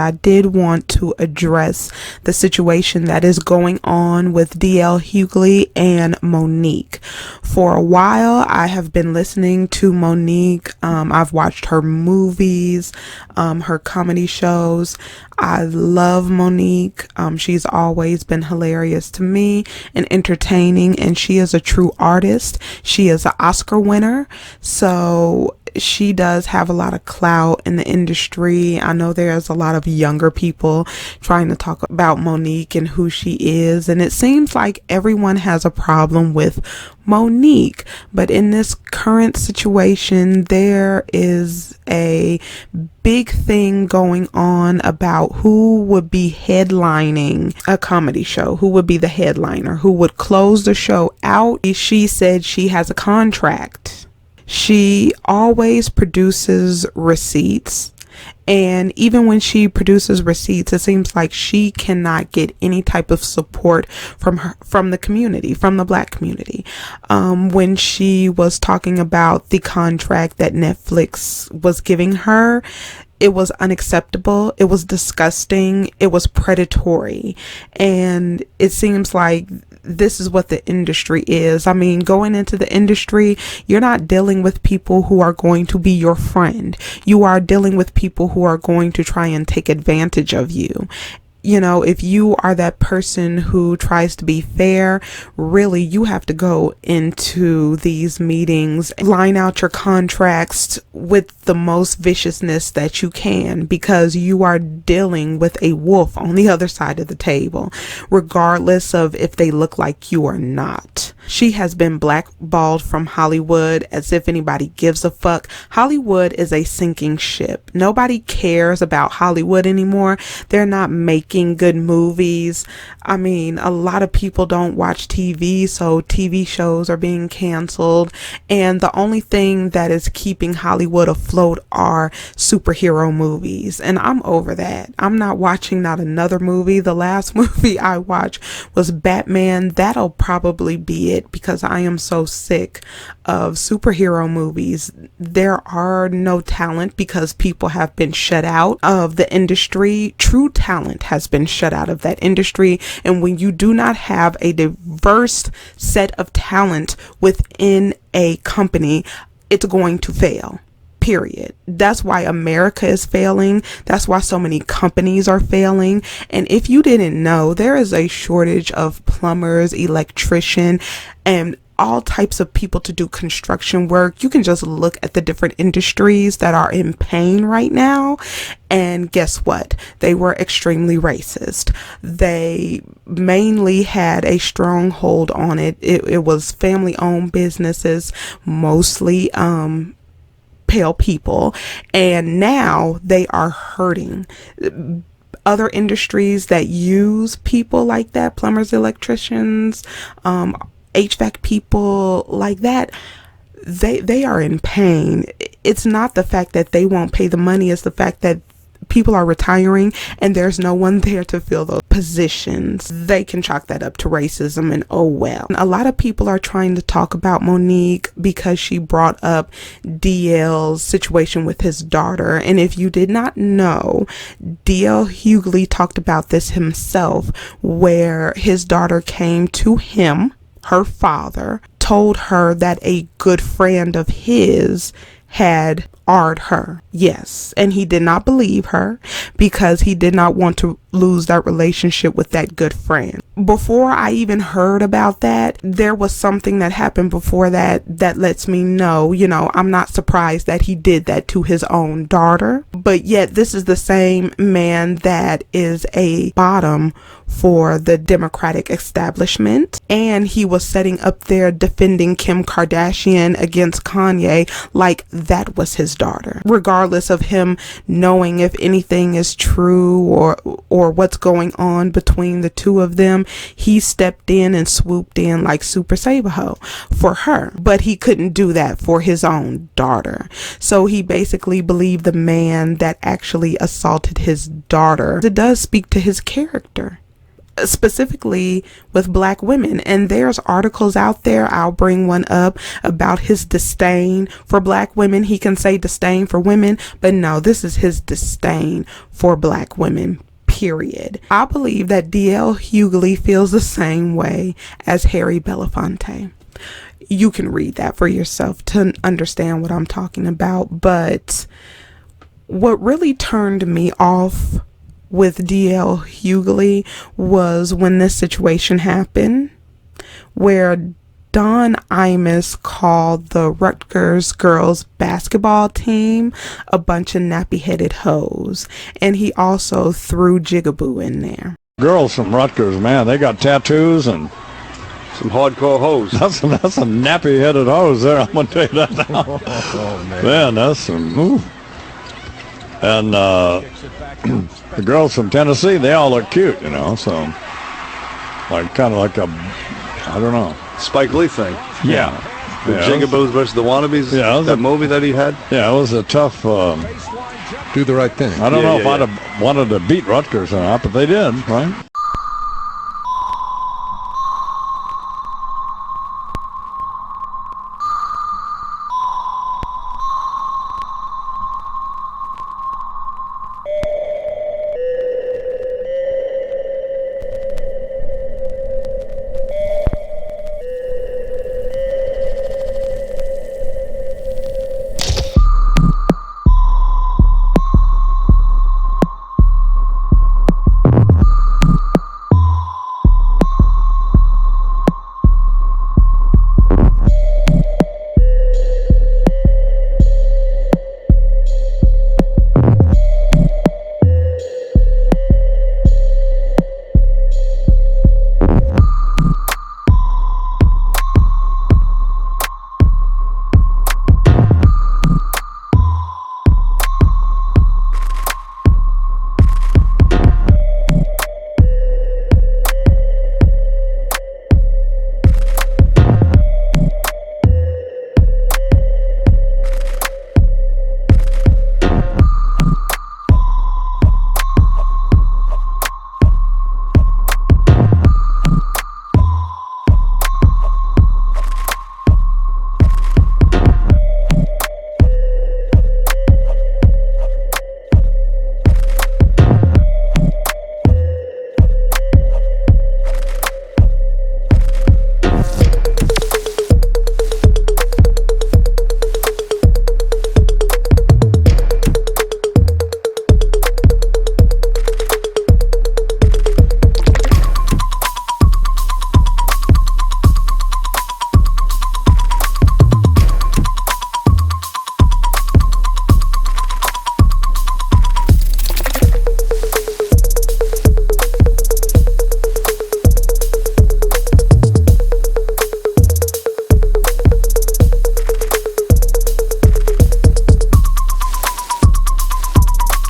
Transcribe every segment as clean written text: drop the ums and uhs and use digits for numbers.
I did want to address the situation that is going on with DL Hughley and Monique. For a while, I have been listening to Monique. I've watched her movies, her comedy shows. I love Monique. She's always been hilarious to me and entertaining, and she is a true artist. She is an Oscar winner, so she does have a lot of clout in the industry. I know there's a lot of younger people trying to talk about Monique and who she is, and it seems like everyone has a problem with Monique. But in this current situation, there is a big thing going on about who would be headlining a comedy show, who would be the headliner, who would close the show out. She said she has a contract. She always produces receipts, and even when she produces receipts, it seems like she cannot get any type of support from the community, from the Black community. When she was talking about the contract that Netflix was giving her, it was unacceptable. It was disgusting. It was predatory. And it seems like this is what the industry is. I mean, going into the industry, you're not dealing with people who are going to be your friend. You are dealing with people who are going to try and take advantage of you. You know, if you are that person who tries to be fair, really, you have to go into these meetings, line out your contracts with the most viciousness that you can, because you are dealing with a wolf on the other side of the table, regardless of if they look like you or not. She has been blackballed from Hollywood, as if anybody gives a fuck. Hollywood is a sinking ship. Nobody cares about Hollywood anymore. They're not making good movies. I mean, a lot of people don't watch TV, so TV shows are being canceled. And the only thing that is keeping Hollywood afloat are superhero movies. And I'm over that. I'm not watching not another movie. The last movie I watched was Batman. That'll probably be it, because I am so sick of superhero movies. There are no talent because people have been shut out of the industry. True talent has been shut out of that industry. And when you do not have a diverse set of talent within a company, it's going to fail. Period. That's why America is failing. That's why so many companies are failing. And if you didn't know, there is a shortage of plumbers, electrician, and all types of people to do construction work. You can just look at the different industries that are in pain right now. And guess what? They were extremely racist. They mainly had a stronghold on it. It was family-owned businesses, mostly pale people, and now they are hurting. Other industries that use people like that, plumbers, electricians, HVAC people like that, they are in pain. It's not the fact that they won't pay the money, it's the fact that people are retiring and there's no one there to fill those positions. They can chalk that up to racism, and oh well. A lot of people are trying to talk about Monique because she brought up DL's situation with his daughter. And if you did not know, DL Hughley talked about this himself, where his daughter came to him, her father, told her that a good friend of his had R'd her. Yes, and he did not believe her because he did not want to lose that relationship with that good friend. Before I even heard about that, there was something that happened before that lets me know, I'm not surprised that he did that to his own daughter. But yet this is the same man that is a bottom for the Democratic establishment, and he was sitting up there defending Kim Kardashian against Kanye like that was his daughter, regardless of him knowing if anything is true or what's going on between the two of them. He stepped in and swooped in like Super Saberho for her, but he couldn't do that for his own daughter. So he basically believed the man that actually assaulted his daughter. It does speak to his character. specifically with black women. And there's articles out there, I'll bring one up, about his disdain for black women. He can say disdain for women, but no, this is his disdain for black women, period. I believe that D.L. Hughley feels the same way as Harry Belafonte. You can read that for yourself to understand what I'm talking about. But what really turned me off with D.L. Hughley was when this situation happened, where Don Imus called the Rutgers girls basketball team a bunch of nappy-headed hoes, and he also threw Jigaboo in there. Girls from Rutgers, man, they got tattoos and some hardcore hoes. That's some nappy-headed hoes there, I'm going to tell you that now. Oh, man, that's some... Ooh. And the girls from Tennessee, they all look cute, so like kind of like a, I don't know, Spike Lee thing. Yeah. The Jigaboos versus the Wannabes. Yeah, that movie that he had. Yeah, it was a tough. Do the right thing. I don't know if I'd have wanted to beat Rutgers or not, but they did, right?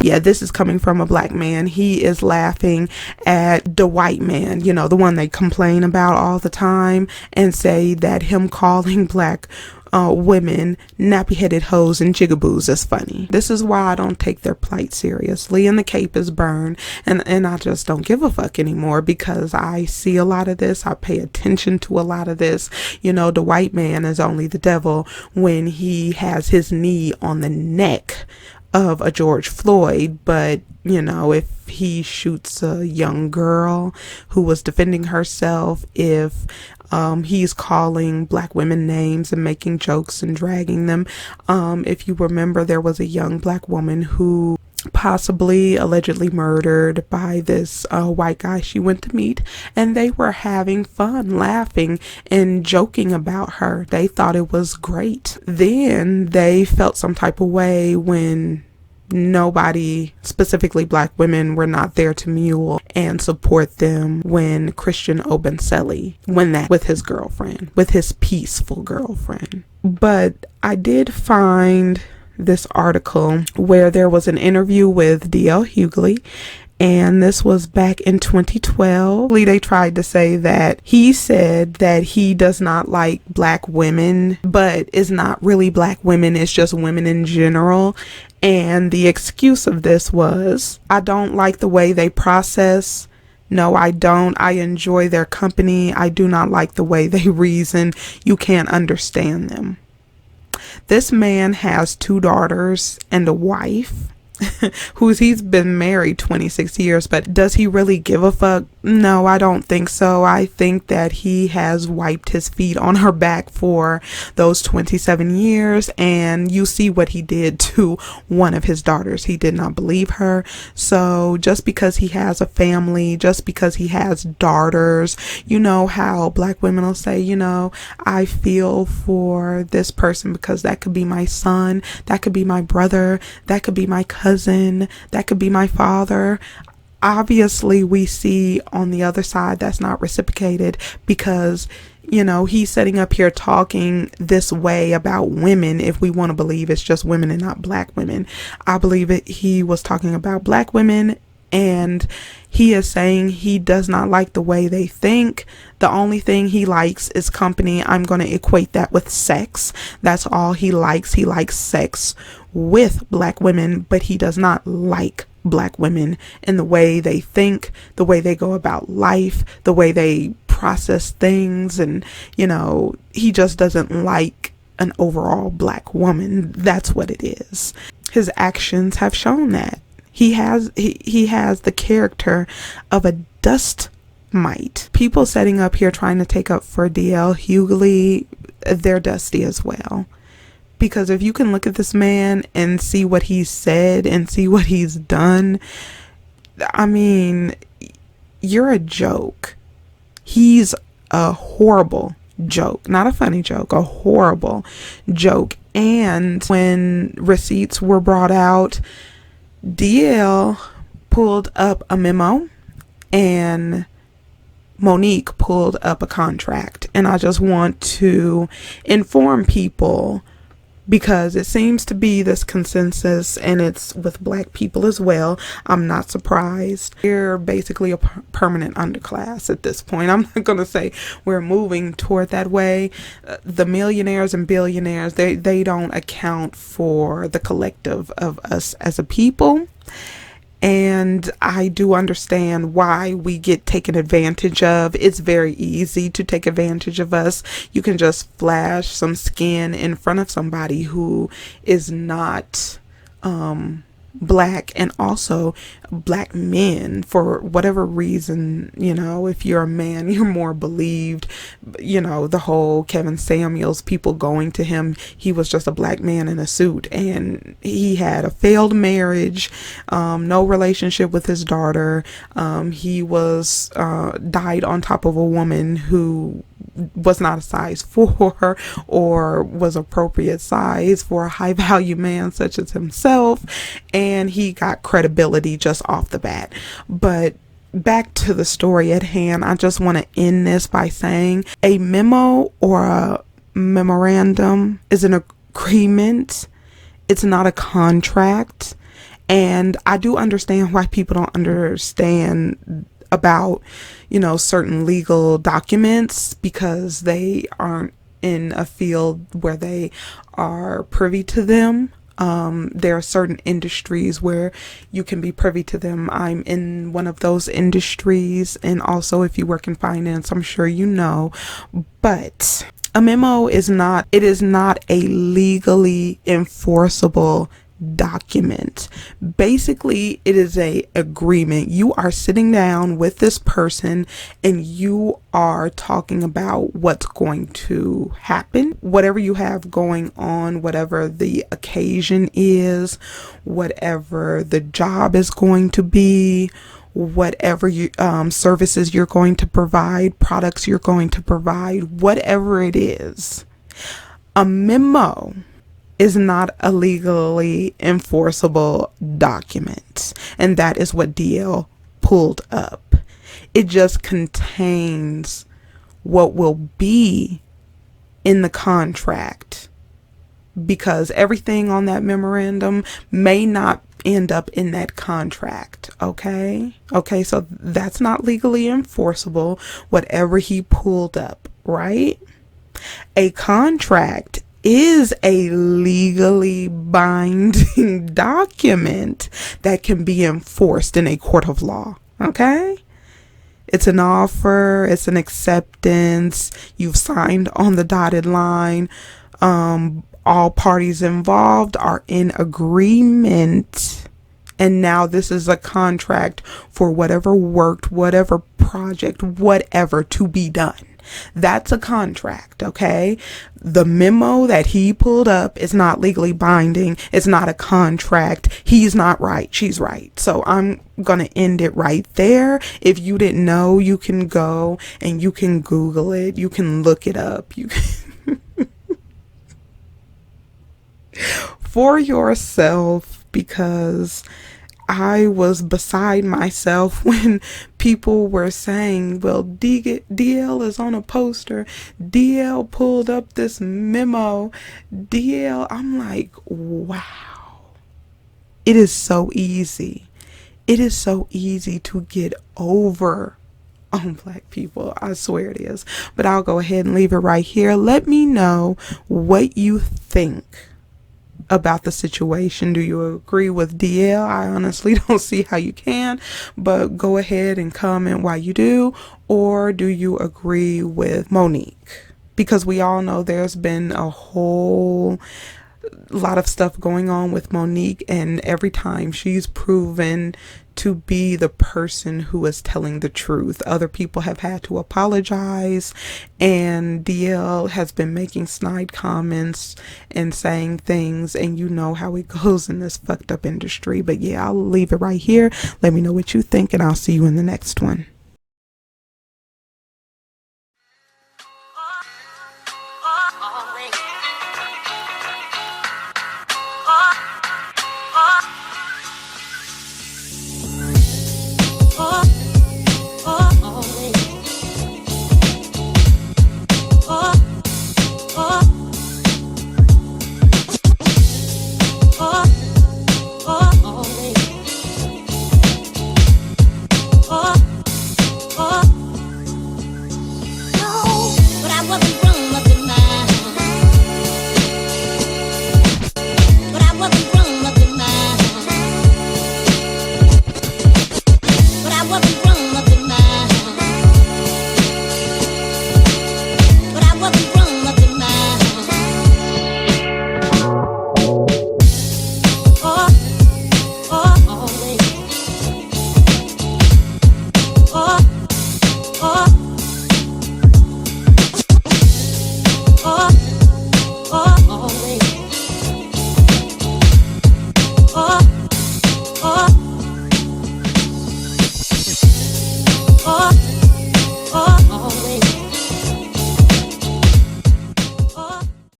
Yeah, this is coming from a black man. He is laughing at the white man, the one they complain about all the time, and say that him calling black women nappy-headed hoes and jigaboos is funny. This is why I don't take their plight seriously, and the cape is burned, and I just don't give a fuck anymore, because I see a lot of this. I pay attention to a lot of this. The white man is only the devil when he has his knee on the neck of a George Floyd, but if he shoots a young girl who was defending herself, if he's calling black women names and making jokes and dragging them, if you remember, there was a young black woman who possibly allegedly murdered by this white guy she went to meet, and they were having fun, laughing and joking about her. They thought it was great. Then they felt some type of way when nobody, specifically black women, were not there to mule and support them when Christian Obenselli went that with his girlfriend, with his peaceful girlfriend. But I did find this article where there was an interview with D.L. Hughley, and this was back in 2012. They tried to say that he said that he does not like black women, but it's not really black women, it's just women in general. And the excuse of this was, I don't like the way they process No, I don't. I enjoy their company. I do not like the way they reason. You can't understand them. This man has 2 daughters and a wife. He's been married 26 years, but does he really give a fuck? No, I don't think so. I think that he has wiped his feet on her back for those 27 years, and you see what he did to one of his daughters. He did not believe her. So just because he has a family, just because he has daughters, you know how black women will say, I feel for this person because that could be my son, that could be my brother, that could be my cousin, that could be my father. Obviously, we see on the other side that's not reciprocated because, he's sitting up here talking this way about women. If we want to believe it's just women and not black women, I believe he was talking about black women, and he is saying he does not like the way they think. The only thing he likes is company. I'm going to equate that with sex. That's all he likes. He likes sex with black women, but he does not like black women in the way they think, the way they go about life, the way they process things. And, he just doesn't like an overall black woman. That's what it is. His actions have shown that. He has the character of a dust mite. People setting up here trying to take up for DL Hughley, they're dusty as well. Because if you can look at this man and see what he's said and see what he's done, I mean, you're a joke. He's a horrible joke. Not a funny joke, a horrible joke. And when receipts were brought out, DL pulled up a memo and Monique pulled up a contract. And I just want to inform people, because it seems to be this consensus, and it's with black people as well. I'm not surprised. We're basically a permanent underclass at this point. I'm not going to say we're moving toward that way. The millionaires and billionaires, they don't account for the collective of us as a people. And I do understand why we get taken advantage of. It's very easy to take advantage of us. You can just flash some skin in front of somebody who is not black, and also black men, for whatever reason. If you're a man, you're more believed. The whole Kevin Samuels, people going to him, he was just a black man in a suit, and he had a failed marriage, no relationship with his daughter. He was died on top of a woman who was not a size 4 or was appropriate size for a high value man such as himself, and he got credibility just off the bat. But back to the story at hand, I just want to end this by saying a memo or a memorandum is an agreement. It's not a contract. And I do understand why people don't understand about, certain legal documents, because they aren't in a field where they are privy to them. There are certain industries where you can be privy to them. I'm in one of those industries, and also if you work in finance, I'm sure you know. But a memo is not a legally enforceable document. Basically, it is a agreement. You are sitting down with this person and you are talking about what's going to happen, whatever you have going on, whatever the occasion is, whatever the job is going to be, whatever services you're going to provide, products you're going to provide, whatever it is. A memo is not a legally enforceable document. And that is what DL pulled up. It just contains what will be in the contract, because everything on that memorandum may not end up in that contract. Okay, so that's not legally enforceable, whatever he pulled up, right? A contract is a legally binding document that can be enforced in a court of law. Okay? It's an offer, it's an acceptance. You've signed on the dotted line. All parties involved are in agreement. And now this is a contract for whatever worked, whatever project, whatever to be done. That's a contract, okay? The memo that he pulled up is not legally binding. It's not a contract. He's not right. She's right. So I'm going to end it right there. If you didn't know, you can go and you can Google it. You can look it up. You can for yourself, because I was beside myself when people were saying, well, DL is on a poster. DL pulled up this memo. DL, I'm like, wow. It is so easy. It is so easy to get over on black people. I swear it is. But I'll go ahead and leave it right here. Let me know what you think about the situation. Do you agree with DL? I honestly don't see how you can, but go ahead and comment why you do. Or do you agree with Monique? Because we all know there's been a whole lot of stuff going on with Monique, and every time she's proven to be the person who is telling the truth. Other people have had to apologize, and DL has been making snide comments and saying things, and you know how it goes in this fucked up industry. But yeah, I'll leave it right here. Let me know what you think, and I'll see you in the next one.